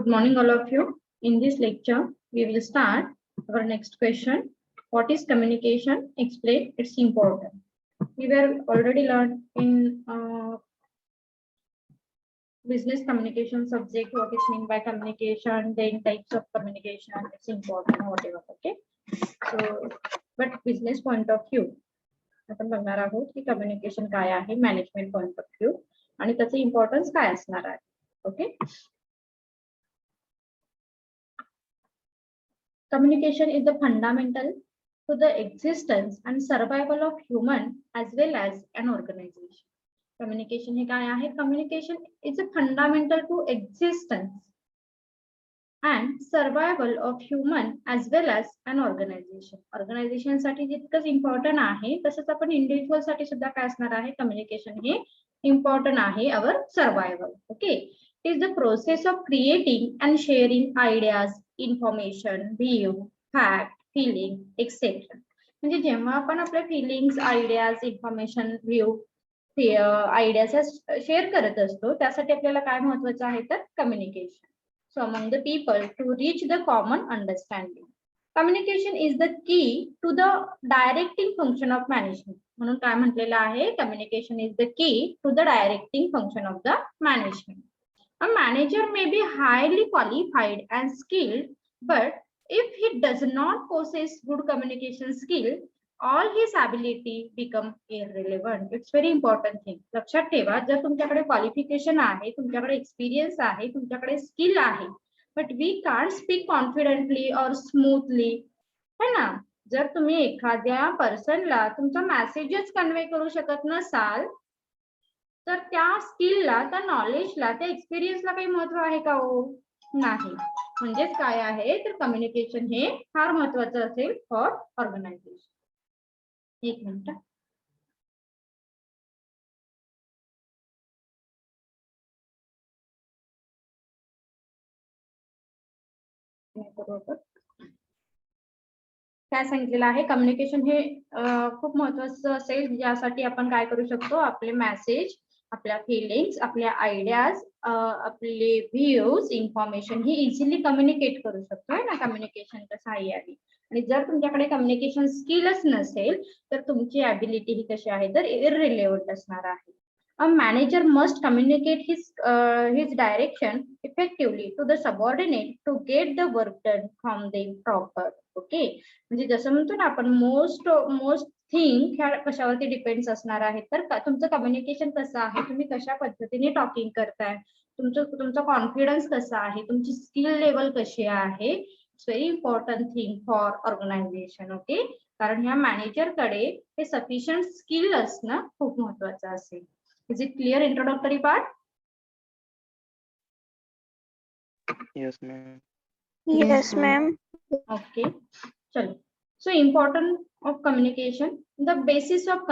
Good morning, all of you. In this lecture, we will start our next question. What is communication? Explain its importance. We were already learned in business communication subject what is meant by communication, then types of communication, its important, whatever. Okay. So, but business point of view, आपण बघणार आहोत की communication काय आहे management point of view आणि त्याचे importance काय असणार आहे. Okay. Communication is the fundamental to the existence and survival of human as well as an organization. Communication हे काय आहे? Communication is a fundamental to existence and survival of human as well as an organization. Organization साठी जितकंच important आहे तसंच आपण individual साठी सुद्धा काय असणार आहे? कम्युनिकेशन हे इम्पॉर्टंट आहे our survival. Okay. It is the process of creating and sharing ideas, information, view, fact, feeling, etc. म्हणजे जेव्हा आपण आपल्या feelings, ideas, information, view, ideas share करत असतो त्यासाठी आपल्याला काय महत्वाचं आहे तर communication. So among the people to reach the common understanding. Communication is the key to the directing function of management. म्हणून काय म्हटलेलं आहे? Communication is the key to the directing function of the management. A manager may be highly qualified and skilled, but if he does not possess good communication skill, all his ability become irrelevant. It's very important thing. लक्षात ठेवा, जर तुमच्याकडे qualification आहे, तुमच्याकडे experience आहे, तुमच्याकडे skill आहे, but we can't speak confidently or smoothly, है ना? जर तुम्ही एखाद्या पर्सनला तुमचा मेसेजच कन्वे करू शकत नसाल तर त्या स्किलला, त्या नॉलेजला, त्या एक्सपिरियन्सला काही महत्व आहे का हो? नाही. म्हणजेच काय आहे तर कम्युनिकेशन हे फार महत्वाचं असेल फॉर ऑर्गनायझेशन. एक मिनिट. काय सांगितलेलं आहे? कम्युनिकेशन हे खूप महत्वाचं असेल ज्यासाठी आपण काय करू शकतो? आपले मेसेज, आपल्या फिलिंग्स, आपल्या आयडियाज, आपले व्ह्यूज, इन्फॉर्मेशन ही इझिली कम्युनिकेट करू शकतो है ना कम्युनिकेशनच्या सहाय्याने. आणि जर तुमच्याकडे कम्युनिकेशन स्किलच नसेल तर तुमची ॲबिलिटी ही कशी आहे तर इररिलेव्हंट असणार आहे. A manager must communicate his direction effectively to the subordinate to get the work done from them proper. Okay. म्हणजे जसं म्हणतो ना आपण मोस्ट थिंग ह्या कशावरती डिपेंड्स असणार आहे तर तुमचं कम्युनिकेशन कसं आहे, तुम्ही कशा पद्धतीने टॉकिंग करताय, तुमचा कॉन्फिडन्स कसा आहे, तुमची स्किल लेवल कशी आहे. It's very important thing for organization. Okay. कारण ह्या मॅनेजरकडे हे सफिशियंट स्किल असणं खूप महत्वाचं असेल. Is it clear introductory part? Yes, ma'am. Yes, ma'am. Okay. चलो. So important of communication, the basis of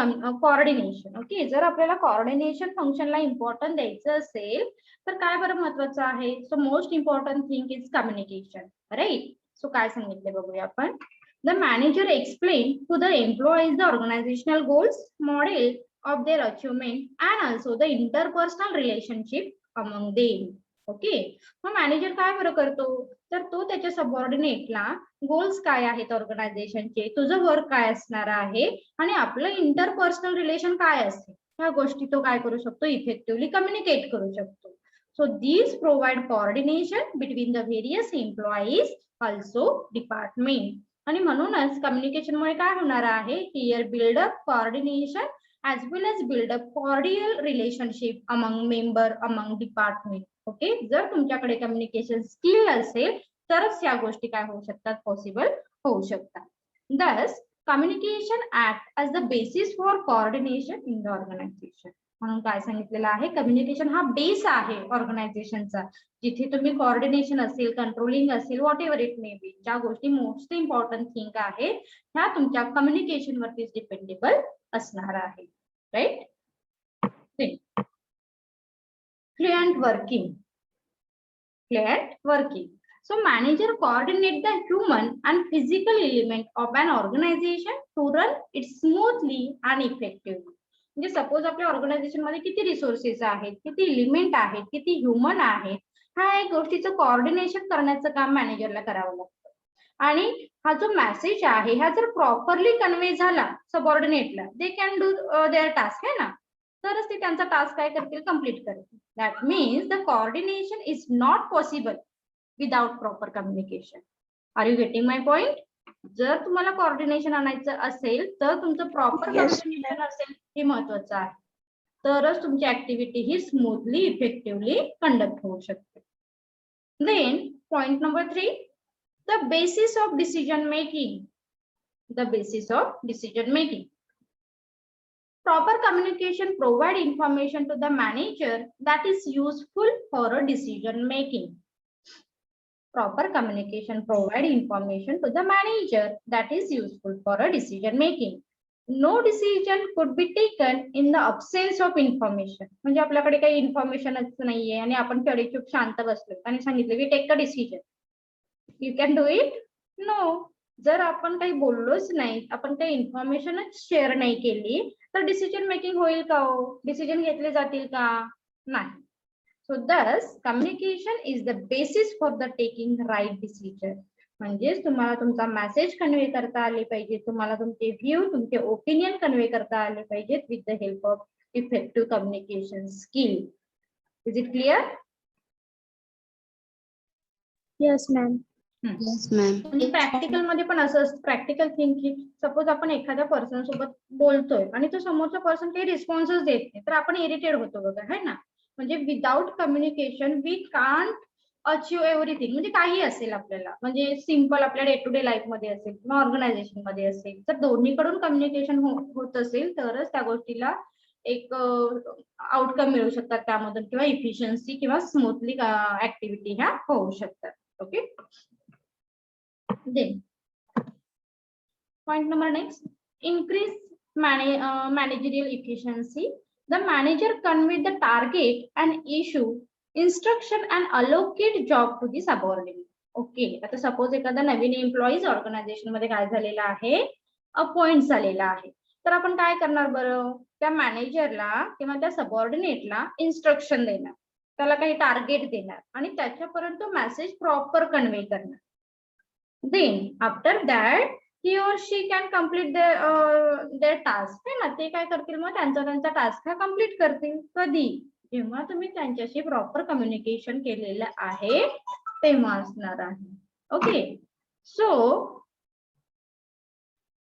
coordination. Okay. जर आपल्याला coordination फंक्शनला इम्पॉर्टंट द्यायचं असेल तर काय बरं महत्वाचं आहे? So most important thing is communication. Right? So काय सांगितले बघूया आपण. The manager explain to the employees the organizational goals, model of their achievement and also the interpersonal relationship among them. Okay. मग मॅनेजर काय बरं करतो तर तो त्याच्या सबऑर्डिनेटला गोल्स काय आहेत ऑर्गनायझेशनचे, तुझं वर्क काय असणार आहे आणि आपलं इंटरपर्सनल रिलेशन काय असते ह्या गोष्टी तो काय करू शकतो? इफेक्टिव्हली कम्युनिकेट करू शकतो. So these provide coordination between the various employees also department. आणि म्हणूनच कम्युनिकेशनमुळे काय होणार आहे? Here build up coordination as well as build a cordial relationship among member among department. Okay. जर तुमच्याकडे कम्युनिकेशन स्किल असेल तरच या गोष्टी काय होऊ शकतात? पॉसिबल होऊ शकतात. Thus communication act as the basis for coordination in the organization. म्हणून काय सांगितलेलं आहे? कम्युनिकेशन हा बेस आहे ऑर्गनायझेशनचा, जिथे तुम्ही कोऑर्डिनेशन असेल, कंट्रोलिंग असेल, व्हॉट एव्हर इट मे बी, ज्या गोष्टी मोस्ट इम्पॉर्टंट थिंग आहे ह्या तुमच्या कम्युनिकेशन वरतीच डिपेंडेबल असणार आहे. Right. Fluent working. Fluent working. So manager coordinate the human and physical element of an organization to run it smoothly and effectively. म्हणजे suppose आपल्या ऑर्गनायझेशन मध्ये किती रिसोर्सेस आहेत, किती एलिमेंट आहेत, किती ह्युमन आहेत, ह्या एक गोष्टीचं कोऑर्डिनेशन करण्याचं काम मॅनेजरला करावं लागतं. आणि हा जो मेसेज आहे हा जर प्रॉपरली कन्वे झाला सबऑर्डिनेटला, they can do their task आहे ना, तरच ते त्यांचा टास्क काय करतील, कम्प्लीट करतील. That means the coordination is not possible without proper communication. Are you getting my point? जर तुम्हाला कोऑर्डिनेशन आणायचं असेल तर तुमचं प्रॉपर Yes, कम्युनिकेशन असेल हे महत्वाचं आहे, तरच तुमची ऍक्टिव्हिटी ही स्मूथली इफेक्टिव्हली कंडक्ट होऊ शकते. Then point number 3, the basis of decision making. The basis of decision making. Proper communication provide information to the manager that is useful for a decision making. Proper communication provide information to the manager that is useful for a decision making. No decision could be taken in the absence of information. म्हणजे आपल्याकडे काही इन्फॉर्मेशनच नाहीये आणि आपण चुप शांत बसलो आणि सांगितलं we take a decision, you can do it? No. जर आपण काही बोललोच नाही, आपण काही इन्फॉर्मेशनच शेअर नाही केली, तर डिसिजन मेकिंग होईल का हो? डिसिजन घेतले जातील का? नाही. So thus communication is the basis for the taking right decision. म्हणजेच तुम्हाला तुमचा मेसेज कन्वे करता आले पाहिजे, तुम्हाला तुमचे व्ह्यू, तुमचे ओपिनियन कन्वे करता आले पाहिजेत with the help of effective communication skill. Is it clear? Yes, ma'am. Yes, ma'am. म्हणजे प्रॅक्टिकल मध्ये पण असं असतं, प्रॅक्टिकल थिंकिंग. सपोज आपण एखाद्या पर्सन सोबत बोलतोय आणि तो समोरचा पर्सन काही रिस्पॉन्सच देत नाही, तर आपण इरिटेट होतो बघा, है ना. म्हणजे without communication we can't achieve everything. म्हणजे काही असेल आपल्याला, म्हणजे सिम्पल आपल्या डे टू डे लाईफ मध्ये असेल किंवा ऑर्गनायझेशन मध्ये असेल, तर दोन्हीकडून कम्युनिकेशन होत असेल तरच त्या गोष्टीला एक आउटकम मिळू शकतात त्यामधून, किंवा इफिशियन्सी किंवा स्मूथली ऍक्टिव्हिटी ह्या होऊ शकतात. Okay. Then point number next, increase managerial efficiency. The manager convey the target and issue instruction and allocate job to the subordinate. Okay. आता सपोज एखादा नवीन एम्प्लॉईज ऑर्गनायझेशन मध्ये काय झालेला आहे, अपॉइंट झालेला आहे, तर आपण काय करणार बरं, त्या मॅनेजरला किंवा त्या सबऑर्डिनेटला इन्स्ट्रक्शन देणार, त्याला काही टार्गेट देणार आणि त्याच्यापर्यंत मेसेज प्रॉपर कन्वे करणार. Then after that he or she can complete their task है ना. ते काय करतील मग, त्यांचा टास्क हा कम्प्लीट करतील. कधी? जेव्हा तुम्ही त्यांच्याशी प्रॉपर कम्युनिकेशन केलेलं आहे तेव्हा असणार आहे. Okay. So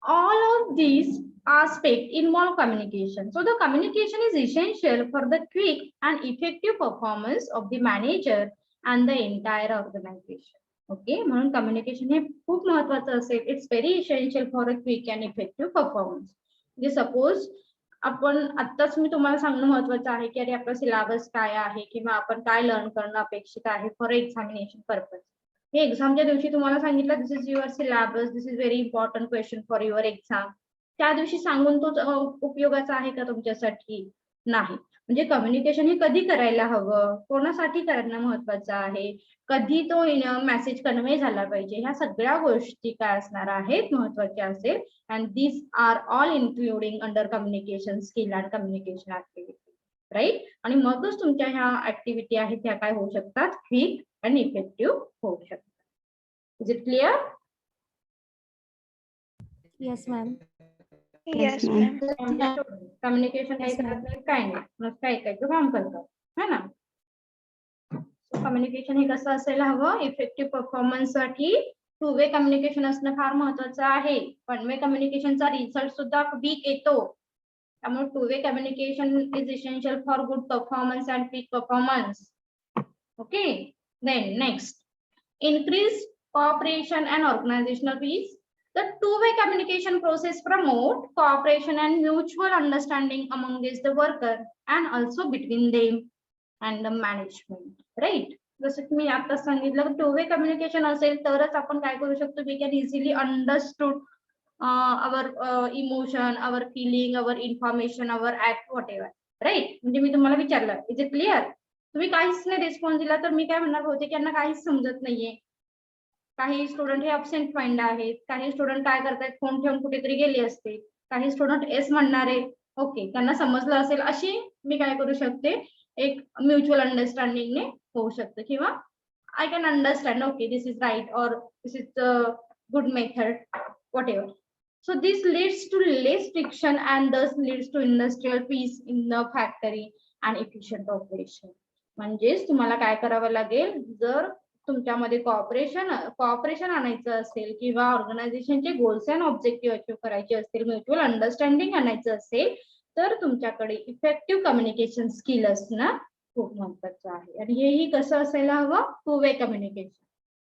all of these aspects involve communication. So the communication is essential for the quick and effective performance of the manager and the entire organization. Okay. म्हणून कम्युनिकेशन हे खूप महत्वाचं असेल. It's very essential for a quick and effective performance. म्हणजे suppose आपण आत्ताच मी तुम्हाला सांगणं महत्वाचं आहे की अरे आपला सिलेबस काय आहे किंवा आपण काय लर्न करणं अपेक्षित आहे फॉर एक्झामिनेशन पर्पज. हे एक्झामच्या दिवशी तुम्हाला सांगितलं this is your syllabus, this is very important question for your exam. त्या दिवशी सांगून तो उपयोगाचा आहे का तुमच्यासाठी? नाही. म्हणजे कम्युनिकेशन हे कधी करायला हवं, कोणासाठी करणं महत्वाचं आहे, कधी तो मेसेज कन्वे झाला पाहिजे, ह्या सगळ्या गोष्टी काय असणार आहेत, महत्वाच्या असेल. And this are all including under communication skill and communication activity, right. आणि मगच तुमच्या ह्या ऍक्टिव्हिटी आहेत त्या काय होऊ शकतात, क्विक अँड इफेक्टिव्ह होऊ शकतात. Is it clear? Yes, ma'am. Yes, ma'am. Communication काही करत नाही, काय नाही, नुसतं ऐकायचं काम करतात, है ना. कम्युनिकेशन हे कसं असायला हवं, इफेक्टिव्ह परफॉर्मन्स साठी टू वे कम्युनिकेशन असणं फार महत्वाचं आहे. वन वे कम्युनिकेशनचा रिझल्ट सुद्धा वीक येतो. त्यामुळे two way communication is essential for good performance and quick performance. Okay. Then next, increase cooperation and organizational peace. The two-way communication process promote cooperation and mutual understanding among the worker and also between them and the management, right? जसं की मी आता सांगितलं, to way communication असेल तरच आपण काय करू शकतो, we can easily understood our emotion, our feeling, our information, our act, whatever, right. म्हणजे मी तुम्हाला विचारलं इज इट क्लिअर, तुम्ही काहीच नाही रिस्पॉन्स दिला तर मी काय म्हणणार होते की यांना काहीच समजत नाहीये. काही स्टुडंट हे अब्सेंट माइंड आहेत, काही स्टुडंट काय करतायत, फोन ठेवून कुठेतरी गेले असते, काही स्टुडंट एस म्हणणारे, ओके त्यांना समजलं असेल, अशी मी काय करू शकते, एक म्युच्युअल अंडरस्टँडिंगने होऊ शकतं, किंवा I can understand okay this is right और this is good method whatever. So this leads to less friction and thus leads to industrial peace in the factory and efficient operation. म्हणजेच तुम्हाला काय करावं लागेल, जर तुमच्यामध्ये कॉपरेशन आणायचं असेल किंवा ऑर्गनायझेशनचे गोल्स अँड ऑब्जेक्टिव्ह अचीव्ह करायचे असतील, म्युच्युअल अंडरस्टँडिंग आणायचं असेल, तर तुमच्याकडे इफेक्टिव्ह कम्युनिकेशन स्किल असणं खूप महत्वाचं आहे. आणि हेही कसं असायला हवं, 2 वे कम्युनिकेशन.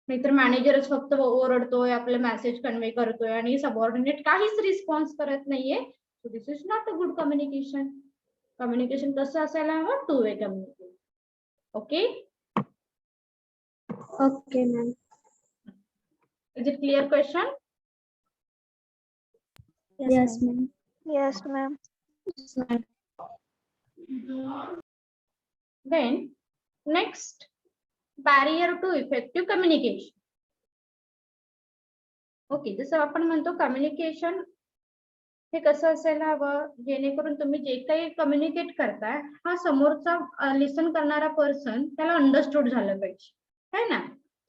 नाहीतर मॅनेजरच फक्त ओरडतोय, आपले मेसेज कन्वे करतोय आणि सबऑर्डिनेट काहीच रिस्पॉन्स करत नाहीये. So this is not a good communication. Communication कसं असायला हवं, 2 way communication. Okay, Okay, ma'am. Is it clear question? Yes, ma'am. Yes, ma'am. Then next, barrier to effective communication. Okay, जसं आपण म्हणतो कम्युनिकेशन हे कसं असायला हवं, जेणेकरून तुम्ही जे काही कम्युनिकेट करताय हा समोरचा लिसन करणारा पर्सन त्याला अंडरस्टूड झालं पाहिजे, है ना.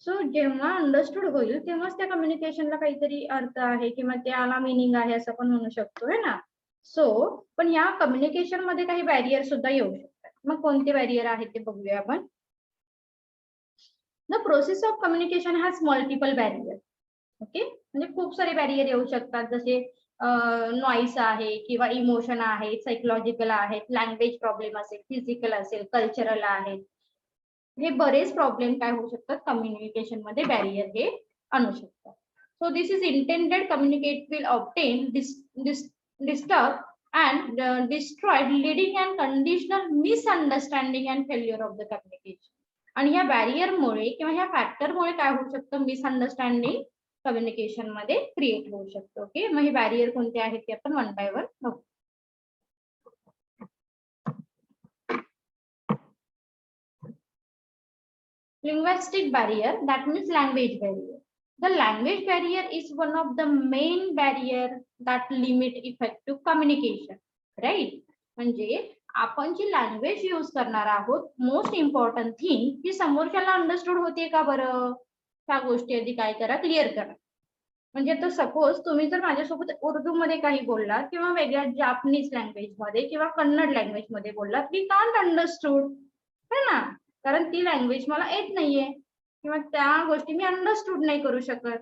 सो जेव्हा अंडरस्टूड होईल तेव्हाच त्या कम्युनिकेशनला काहीतरी अर्थ आहे किंवा त्याला मिनिंग आहे असं पण म्हणू शकतो, है ना. सो पण या कम्युनिकेशन मध्ये काही बॅरियर सुद्धा येऊ शकतात. मग कोणते बॅरियर आहेत ते बघूया आपण. The process of communication has multiple barrier. Okay, म्हणजे खूप सारे बॅरियर येऊ शकतात, जसे नॉईस आहे किंवा इमोशन आहे, सायकोलॉजिकल आहेत, लँग्वेज प्रॉब्लेम असेल, फिजिकल असेल, कल्चरल आहेत. हे बरेच प्रॉब्लेम काय होऊ शकतात कम्युनिकेशन मध्ये, बॅरियर हे आणू शकतात. So this is intended communicate will obtain disturb and destroyed leading and conditional misunderstanding and failure of the communication. आणि ह्या बॅरियर मुळे किंवा ह्या फॅक्टर मुळे काय होऊ शकतं, मिसअंडरस्टँडिंग कम्युनिकेशन मध्ये क्रिएट होऊ शकतो. ओके, मग हे बॅरियर कोणते आहेत ते आपण वन बाय वन बघू. Linguistic barrier, that means language barrier. The language barrier is one of the main barrier that limit effective communication, right? म्हणजे आपण जी लँग्वेज यूज करणार आहोत, मोस्ट इम्पॉर्टंट थिंग की समोरच्याला अंडरस्टूड होते का बरं, त्या गोष्टी आधी काय करा, क्लिअर करा. म्हणजे आता सपोज तुम्ही जर माझ्यासोबत उर्दू मध्ये काही बोललात किंवा वेगळ्या जापनीज लँग्वेज मध्ये किंवा कन्नड लँग्वेज मध्ये बोललात, वी कांट अंडरस्टूड, है ना, कारण ती लँग्वेज मला येत नाहीये किंवा त्या गोष्टी मी अंडरस्टूड नाही करू शकत.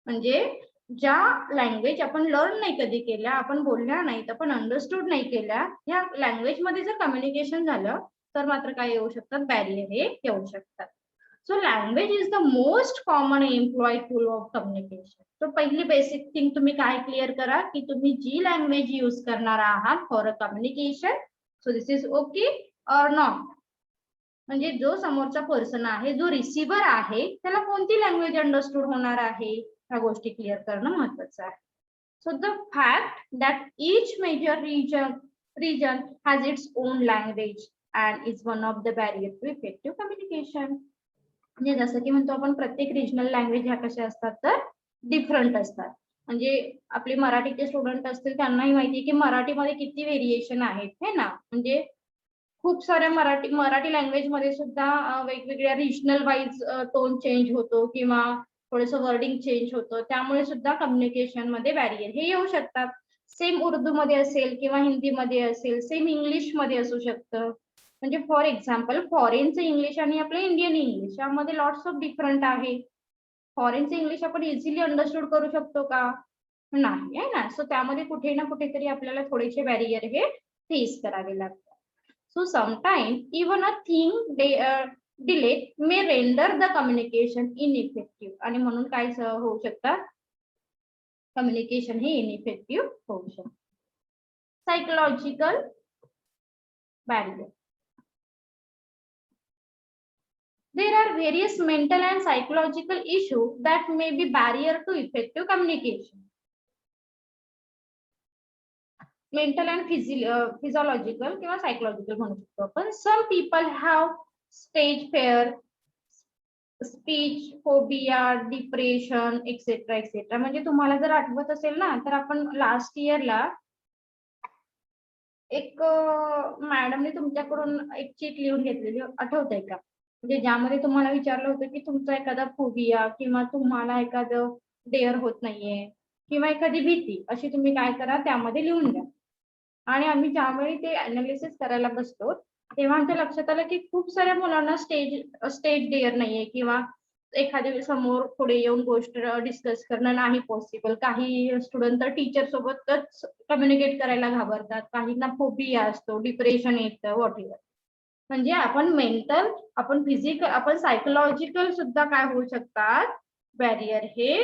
म्हणजे ज्या लँग्वेज आपण लर्न नाही कधी केल्या, आपण बोलल्या नाहीत, आपण अंडरस्टूड नाही केल्या, या लँग्वेज मध्ये जर कम्युनिकेशन झालं तर मात्र काय येऊ शकतात, बॅरियर हे येऊ शकतात. So language is the most common employ tool of communication. So पहिली बेसिक थिंग तुम्ही काय क्लिअर करा की तुम्ही जी लँग्वेज यूज करणार आहात for a communication, so this is okay or not. म्हणजे जो समोरचा पर्सन आहे, जो रिसिव्हर आहे, त्याला कोणती लँग्वेज अंडरस्टूड होणार आहे, ह्या गोष्टी क्लिअर करणं महत्वाचं आहे. So the fact that each major region has its own language and is one of the barrier to effective communication. म्हणजे जसं की म्हणतो आपण प्रत्येक रिजनल लँग्वेज ह्या कशा असतात तर डिफरंट असतात. म्हणजे आपले मराठीचे स्टुडंट असतील त्यांनाही माहिती आहे की मराठीमध्ये किती व्हेरिएशन आहेत, है ना. म्हणजे खूप साऱ्या मराठी लँग्वेज मध्ये सुद्धा वेगवेगळ्या रिजनल वाईज टोन चेंज होतो किंवा थोडंसं वर्डिंग चेंज होतं, त्यामुळे सुद्धा कम्युनिकेशन मध्ये बॅरियर हे येऊ शकतात. सेम उर्दू मध्ये असेल किंवा हिंदी मध्ये असेल, सेम इंग्लिश मध्ये असू शकतं. म्हणजे फॉर एक्झाम्पल फॉरेनचं इंग्लिश आणि आपलं इंडियन इंग्लिश यामध्ये लॉट्स ऑफ डिफरंट आहे. फॉरेनचं इंग्लिश आपण इझिली अंडरस्टूड करू शकतो का, नाही, आहे ना. सो त्यामध्ये कुठे ना कुठेतरी आपल्याला थोडेसे बॅरियर हे फेस करावे लागतात. So sometimes even a thing delay may render the communication ineffective. आणि म्हणून काय होऊ शकतात, कम्युनिकेशन हे इनइफेक्टिव्ह होऊ शकतं. Psychological barrier. There are various mental and psychological issues that may be barrier to effective communication. Mental and physiological किंवा psychological म्हणू शकतो आपण. Some people have stage fear, speech phobia, depression etcetera etcetera. म्हणजे तुम्हाला जर आठवत असेल ना, तर आपण लास्ट इयरला एक मॅडमने तुमच्याकडून एक चीट लिहून घेतलेली आठवतंय का? म्हणजे ज्यामध्ये तुम्हाला विचारलं होतं की तुमचा एखादा फोबिया किंवा तुम्हाला एखादं डेअर होत नाहीये किंवा एखादी भीती अशी तुम्ही काय करा त्यामध्ये लिहून द्या. आणि आम्ही ज्यावेळी ते अनालिसिस करायला बसतो तेव्हा आमच्या लक्षात आलं की खूप साऱ्या मुलांना स्टेज डेअर नाहीये किंवा एखाद्या समोर पुढे येऊन गोष्ट डिस्कस करणं नाही पॉसिबल. काही स्टुडंट तर टीचर सोबतच कम्युनिकेट करायला घाबरतात. काहींना फोबिया असतो, डिप्रेशन येतं, व्हॉट एव्हर. म्हणजे आपण मेंटल, आपण फिजिकल, आपण सायकोलॉजिकल सुद्धा काय होऊ शकतात, बॅरियर हे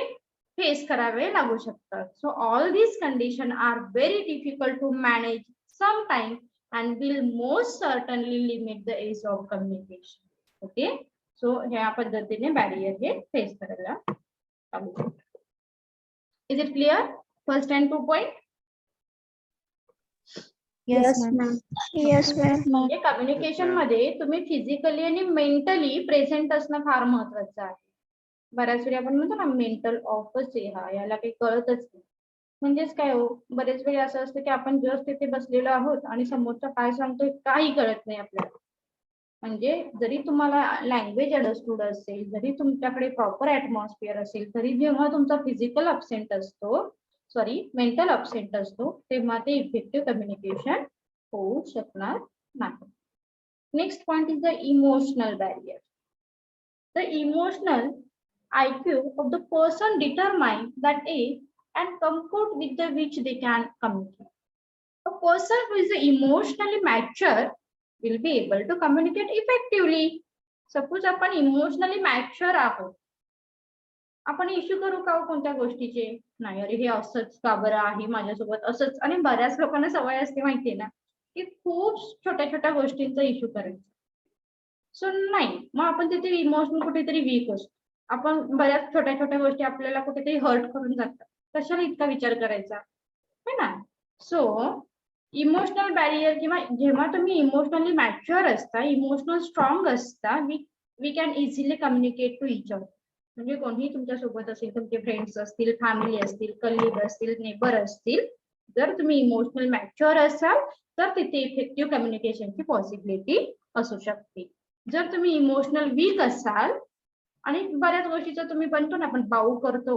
फेस करावे लागू शकतात. So all these condition are very difficult to manage sometime and will most certainly limit the edge of communication. Okay, so ह्या पद्धतीने बॅरियर हे फेस करायला लागू शकतात. Is it clear? First and 2 point. Yes, ma'am. Yes, ma'am. म्हणजे communication मध्ये तुम्ही physically आणि मेंटली प्रेझेंट असणं फार महत्वाचं आहे. बऱ्याच वेळी आपण म्हणतो ना मेंटल ऑफच आहे हा, याला काही कळतच नाही. म्हणजेच काय हो, बरेच वेळी असं असतं की आपण जस्ट तिथे बसलेलो आहोत आणि समोरचा काय सांगतोय काही कळत नाही आपल्याला. म्हणजे जरी तुम्हाला लँग्वेज अंडरस्टूड असेल, जरी तुमच्याकडे प्रॉपर ऍटमॉस्फिअर असेल, तरी जेव्हा तुमचा फिजिकल अब्सेंट असतो, सॉरी मेंटल अब्सेंट असतो, तेव्हा ते इफेक्टिव्ह कम्युनिकेशन होऊ शकणार नाही. Next point is the emotional barrier. The emotional IQ of the person determine that age and comfort with the which they can communicate. A person who is emotionally mature will be able to communicate effectively. Suppose आपण emotionally mature आहोत, आपण issue करू का कोणत्या गोष्टीचे? नाही, अरे हे असंच का बरं आहे माझ्यासोबत असंच. आणि बऱ्याच लोकांना सवय असते माहितीये ना की खूप छोट्या छोट्या गोष्टींचा इश्यू करायचा. सो नाही, मग आपण तिथे इमोशनल कुठेतरी वीक असतो. आपण बऱ्याच छोट्या छोट्या गोष्टी आपल्याला कुठेतरी हर्ट करून जातात, कशाला इतका विचार करायचा, है ना? सो इमोशनल बॅरियर, किंवा जेव्हा तुम्ही इमोशनली मॅच्युअर असता, इमोशनल स्ट्रॉंग असता, we can easily communicate to each other. म्हणजे कोणीही तुमच्या सोबत असेल, तुमचे फ्रेंड्स असतील, फॅमिली असतील, कलिग असतील, नेबर असतील, जर तुम्ही इमोशनल मॅच्युअर असाल तर तिथे इफेक्टिव्ह कम्युनिकेशनची पॉसिबिलिटी असू शकते. जर तुम्ही इमोशनल वीक असाल आणि बऱ्याच गोष्टीचं तुम्ही बनतो ना आपण बाऊ करतो,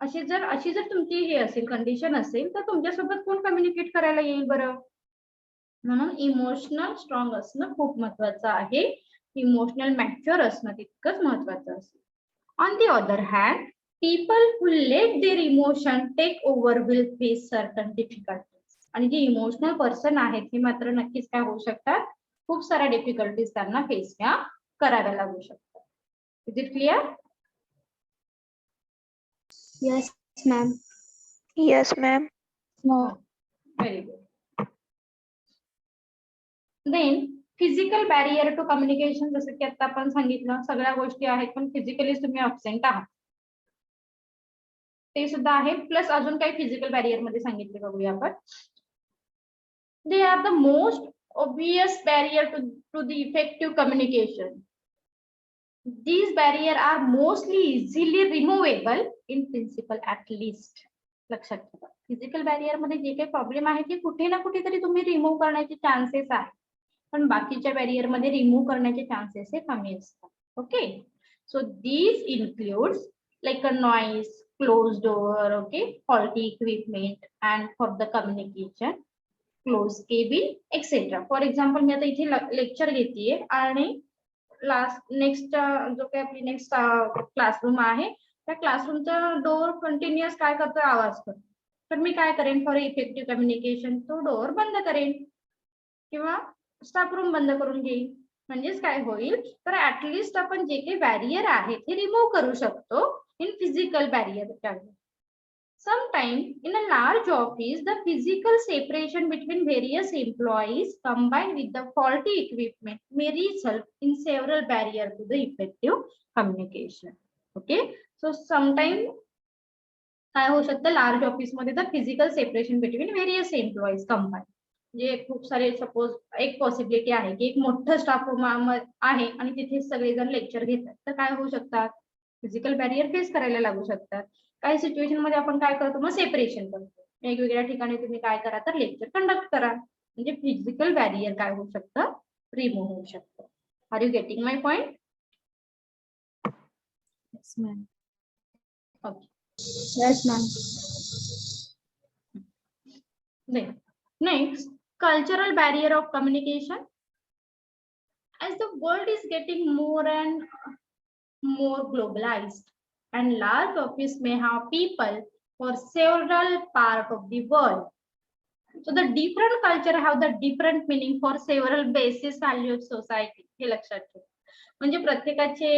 अशी जर तुमची हे असेल, कंडिशन असेल, तर तुमच्यासोबत कोण कम्युनिकेट करायला येईल बरं? म्हणून इमोशनल स्ट्रॉंग असणं खूप महत्वाचं आहे. इमोशनल मॅच्युअर असणं तितकंच महत्वाचं असतं. On the other hand, people who let their emotion take over will face certain difficulties. आणि जे इमोशनल पर्सन आहेत हे मात्र नक्कीच काय होऊ शकतात, खूप साऱ्या डिफिकल्टीज त्यांना फेस कराव्या लागू शकतात. Is it clear? Yes, ma'am. Yes, ma'am. Very good. Then physical barrier to communication, जसं की आता आपण सांगितलं सगळ्या गोष्टी आहेत, पण फिजिकली तुम्ही अब्सेंट आहात, ते सुद्धा आहे. प्लस अजून काही फिजिकल बॅरियर मध्ये सांगितले बघूया आपण. They are the most obvious barrier to the effective communication. These barriers are mostly easily removable in principle at least. लक्षात ठेवा, फिजिकल बॅरियर मध्ये जे काही प्रॉब्लेम आहे ते कुठे ना कुठेतरी तुम्ही रिमूव्ह करण्याचे चान्सेस आहेत, पण बाकीच्या बॅरियर मध्ये रिमूव्ह करण्याचे चान्सेस हे कमी असतात. Okay, so these includes like a noise, close door, okay, faulty equipment and for the communication, close cabin etcetera. For example मी आता इथे लेक्चर घेतेय आणि नेक्स्ट जो काही आपली नेक्स्ट क्लासरूम आहे, त्या क्लासरूमचा डोअर कंटिन्युअस काय करतोय, आवाज करतो. तर मी काय करेन, फॉर इफेक्टिव्ह कम्युनिकेशन तो डोअर बंद करेन किंवा स्टाफ रूम बंद करून घेईन. म्हणजेच काय होईल, तर ऍटलिस्ट आपण जे काही बॅरियर आहे ते रिमूव्ह करू शकतो in physical barrier. Sometimes in a large office, the physical separation between various employees combined with the faulty equipment may result in several barriers to the effective communication. Okay, so sometimes काय होऊ शकतं, large office मध्ये the physical separation between various employees combine. म्हणजे खूप सारे, suppose एक possibility आहे की एक मोठं स्टाफ रूम आहे आणि तिथे सगळेजण लेक्चर घेतात, तर काय होऊ शकतात, फिजिकल बॅरियर फेस करायला लागू शकतात. काही सिच्युएशन मध्ये आपण काय करतो, मग सेपरेशन करतो, वेगवेगळ्या ठिकाणी तुम्ही काय करा, तर लेक्चर कंडक्ट करा. म्हणजे फिजिकल बॅरियर काय होऊ शकतं, रिमूव्ह होऊ शकतं. Are you getting my point? Yes, ma'am. Okay. Yes, ma'am. Next, cultural barrier of communication. As the world is getting more and more globalized, and large office may have people for several parts of the world. So the different culture have the different meaning for several basis value of society. हे लक्षात ठेवा. म्हणजे प्रत्येकाचे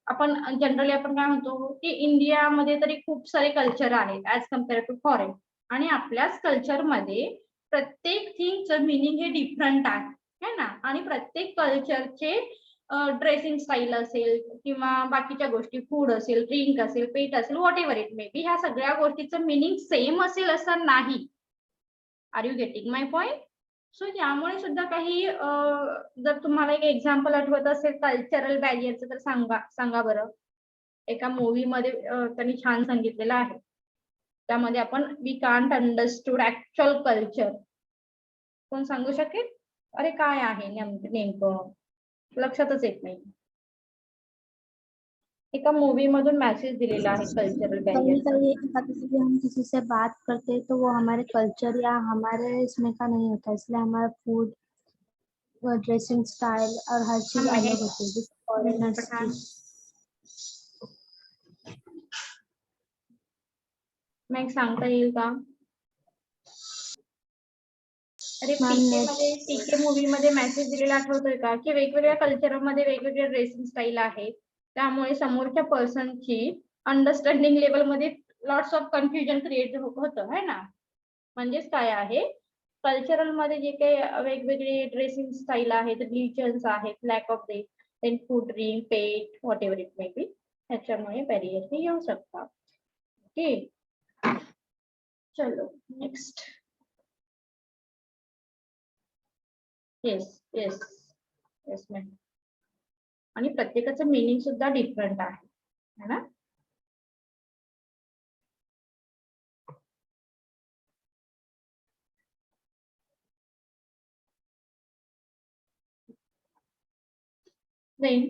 आपण generally आपण काय म्हणतो की इंडियामध्ये तरी खूप सारे कल्चर आहेत ऍज कम्पेअर टू फॉरेन, आणि आपल्याच कल्चरमध्ये प्रत्येक थिंगचं मिनिंग हे डिफरंट आहे ना. आणि प्रत्येक कल्चरचे ड्रेसिंग स्टाईल असेल किंवा बाकीच्या गोष्टी, फूड असेल, ड्रिंक असेल, पेट असेल, whatever it may be, ह्या सगळ्या गोष्टीचं मिनिंग सेम असेल असं नाही. Are you getting my point? So यामुळे सुद्धा काही जर तुम्हाला एक एक्झाम्पल आठवत असेल कल्चरल बॅरियरचं तर सांगा बरं. एका मूवी मध्ये त्यांनी छान सांगितलेलं आहे. त्यामध्ये आपण we can't understood actual culture. कोण सांगू शकेल? अरे काय आहे नेमकं लक्षातच येत नाही. एका मूवी मधून मेसेज दिलेला आहे कल्चरल कहीं बॅरियर. कहीं कभी भी हम किसी से बात करते हैं तो वो हमारे कल्चर या हमारे इसमें का नहीं होता, इसलिए हमारा फूड, ड्रेसिंग स्टाइल और हर चीज अलग होती है जैसे फॉरेनर्स की. मग सांगता येईल का? अरे Ma'am, पीके मूवी मध्ये मेसेज दिलेला आठवतोय का की वेगवेगळ्या कल्चरमध्ये वेगवेगळे ड्रेसिंग स्टाईल आहे, त्यामुळे समोरच्या पर्सनची अंडरस्टँडिंग लेवल मध्ये लॉट्स ऑफ कन्फ्युजन क्रिएट होतं है ना. म्हणजेच काय आहे, कल्चरल मध्ये जे काही वेगवेगळे ड्रेसिंग स्टाईल आहेत, रिलिजन्स आहेत, lack of then food, drink, pet, whatever it may be, त्याच्यामुळे बॅरियर हे येऊ शकतात. ओके, चलो next. Yes yes yes ma'am. आणि प्रत्येकाचं मिनिंग सुद्धा डिफरंट आहे है ना. Then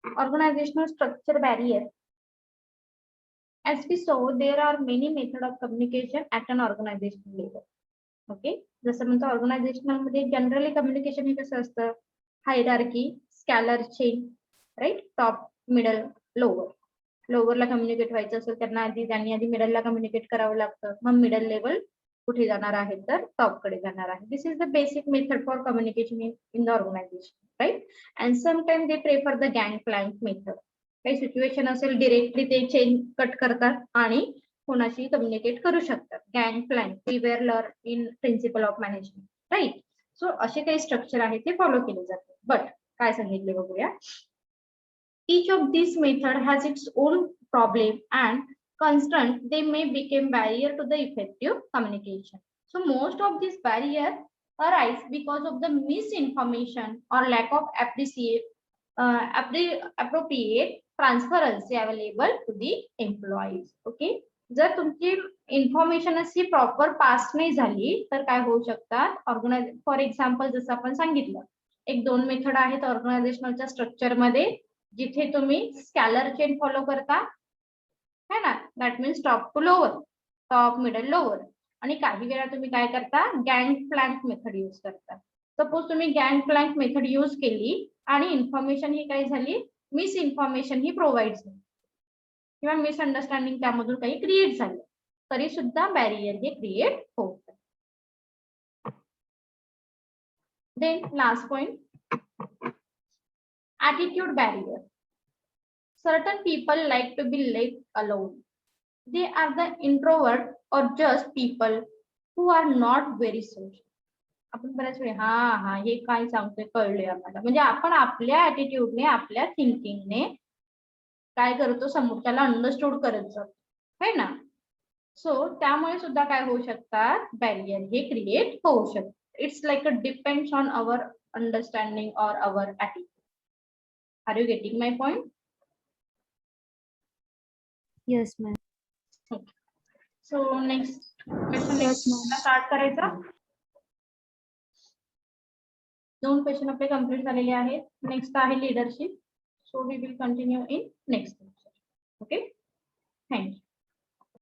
organizational structure barrier. As we saw, there are many methods of communication at an organizational level. Okay, जसं म्हणतो ऑर्गनायझेशनल मध्ये जनरली कम्युनिकेशन हे कसं असतं, hierarchy, scalar chain, right, top, middle, lower. लोअरला कम्युनिकेट व्हायचं असेल त्यांनी आधी मिडलला कम्युनिकेट करावं लागतं, मग मिडल लेवल कुठे जाणार आहे तर टॉप कडे जाणार आहे. This is the basic method for communication in the organization, right. And sometime they prefer the गँग प्लॅन्क मेथड. काही सिच्युएशन असेल डिरेक्टली ते चेन कट करतात आणि कोणाशी कम्युनिकेट करू शकतात. Gangplank, we were learn in principle of management, right. So असे काही स्ट्रक्चर आहे ते फॉलो केले जाते. बट काय सांगितले बघूया. Each of these method has its own problem and constraint. They may become barrier to the effective communication. So most of these barrier arise because of the misinformation or lack of appropriate transparency available to the employees. Okay, जर तुमची information अशी proper pass नाही झाली तर काय होऊ शकतात for example जसं आपण सांगितलं, एक 2 मेथड आहेत ऑर्गनायझेशनलच्या स्ट्रक्चर मध्ये, जिथे तुम्ही स्कॅलर चेन फॉलो करता है ना, that means top to lower, top, middle, lower. आणि काही वेळा तुम्ही काय करता, गँग प्लॅन्क मेथड यूज करता. सपोज तुम्ही गँग प्लॅन्क मेथड यूज केली आणि इन्फॉर्मेशन ही काय झाली, मिस इन्फॉर्मेशन ही प्रोव्हाइड झाली किंवा मिसअंडरस्टँडिंग त्यामधून काही क्रिएट झालं, तरी सुद्धा बॅरियर हे क्रिएट होतं. Then last point, attitude barrier. Certain people like to be left alone. They are the introvert or just people who are not very social. आपण बऱ्याच वेळ हा हे काय सांगतोय कळले आम्हाला, म्हणजे आपण आपल्या ऍटिट्यूडने, आपल्या थिंकिंगने काय करतो, समोरच्याला अंडरस्टूड करत जातो है ना. सो त्यामुळे सुद्धा काय होऊ शकतात, बॅरियर हे क्रिएट होऊ शकतात. It's like a depends on our understanding or our attitude. Are you getting my point? Yes, ma'am. Okay. So next question Yes, ma'am. Start करायचा. 2 क्वेश्चन आपले कम्प्लीट झालेले आहेत. नेक्स्ट आहे leadership. So we will continue in next. Okay, thank you.